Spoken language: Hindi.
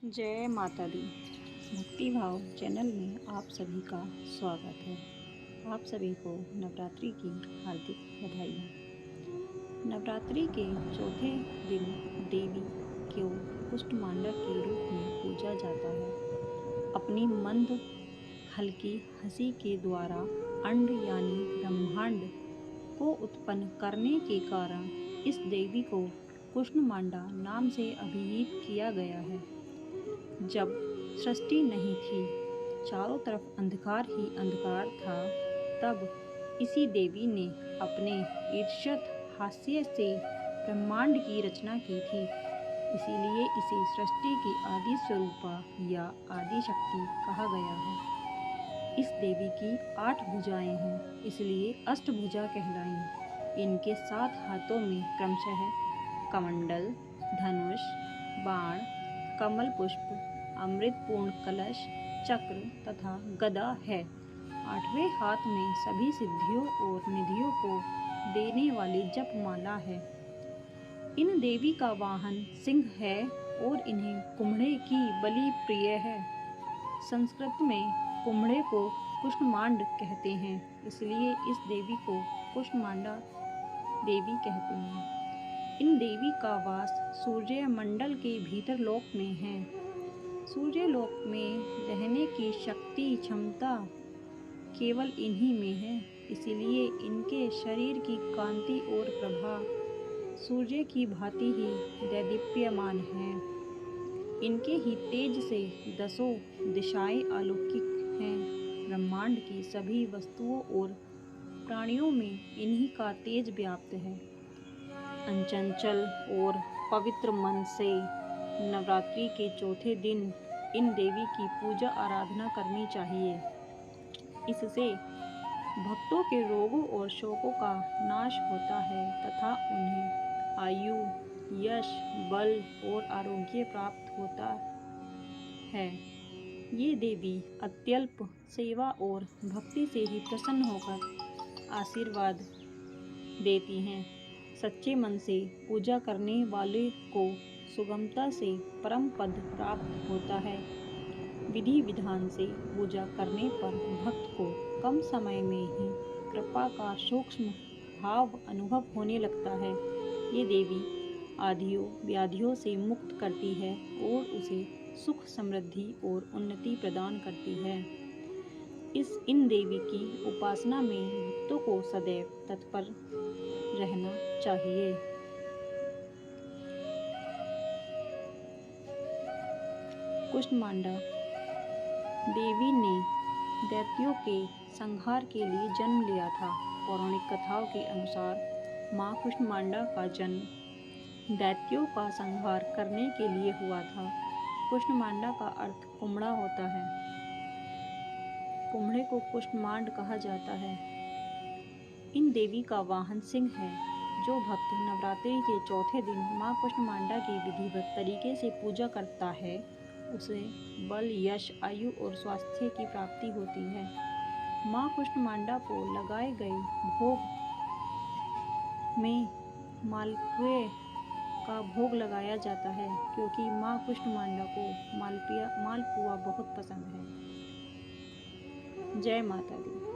जय माता दी। भक्ति भाव चैनल में आप सभी का स्वागत है। आप सभी को नवरात्रि की हार्दिक बधाइयाँ। नवरात्रि के चौथे दिन देवी को कुष्ठमांडा के रूप में पूजा जाता है। अपनी मंद हल्की हंसी के द्वारा अंड यानी ब्रह्मांड को उत्पन्न करने के कारण इस देवी को कुष्ठमांडा नाम से अभिहित किया गया है। जब सृष्टि नहीं थी, चारों तरफ अंधकार ही अंधकार था, तब इसी देवी ने अपने ईर्ष्यत हास्य से ब्रह्मांड की रचना की थी। इसीलिए इसे सृष्टि की आदि स्वरूपा या आदि शक्ति कहा गया है। इस देवी की 8 भुजाएं हैं, इसलिए अष्टभुजा कहलाई। इनके 7 हाथों में क्रमशः कमंडल, धनुष, बाण, कमल पुष्प, अमृतपूर्ण कलश, चक्र तथा गदा है। 8वें हाथ में सभी सिद्धियों और निधियों को देने वाली जपमाला है। इन देवी का वाहन सिंह है और इन्हें कुम्हड़े की बलि प्रिय है। संस्कृत में कुम्हड़े को कुष्ठमांड कहते हैं, इसलिए इस देवी को कुष्ठमांडा देवी कहते हैं। इन देवी का वास सूर्य मंडल के भीतर लोक में है। सूर्य लोक में रहने की शक्ति क्षमता केवल इन्हीं में है, इसलिए इनके शरीर की कांति और प्रभा सूर्य की भांति ही दैदीप्यमान है। इनके ही तेज से 10 दिशाएं अलौकिक हैं। ब्रह्मांड की सभी वस्तुओं और प्राणियों में इन्हीं का तेज व्याप्त है। अचंचल और पवित्र मन से नवरात्रि के चौथे दिन इन देवी की पूजा आराधना करनी चाहिए। इससे भक्तों के रोगों और शोकों का नाश होता है तथा उन्हें आयु, यश, बल और आरोग्य प्राप्त होता है। ये देवी अत्यल्प सेवा और भक्ति से ही प्रसन्न होकर आशीर्वाद देती हैं। सच्चे मन से पूजा करने वाले को सुगमता से परम पद प्राप्त होता है। विधि विधान से पूजा करने पर भक्त को कम समय में ही कृपा का सूक्ष्म भाव अनुभव होने लगता है। ये देवी आधियों व्याधियों से मुक्त करती है और उसे सुख, समृद्धि और उन्नति प्रदान करती है। इन देवी की उपासना में भक्तों को सदैव तत्पर रहना चाहिए। कुष्ठमांडा देवी ने दैत्यों के संहार के लिए जन्म लिया था। पौराणिक कथाओं के अनुसार मां कुष्ठमांडा का जन्म दैत्यों का संहार करने के लिए हुआ था। कुष्ठमांडा का अर्थ कुम्हड़ा होता है। कुम्हड़े को कुष्ठमांड कहा जाता है। इन देवी का वाहन सिंह है। जो भक्त नवरात्रि के चौथे दिन मां कुष्ठमांडा की विधिवत तरीके से पूजा करता है, उसे बल, यश, आयु और स्वास्थ्य की प्राप्ति होती है। मां कुष्ठमांडा को लगाए गए भोग में मालपुए का भोग लगाया जाता है, क्योंकि मां कुष्ठमांडा को मालपुआ बहुत पसंद है। जय माता दी।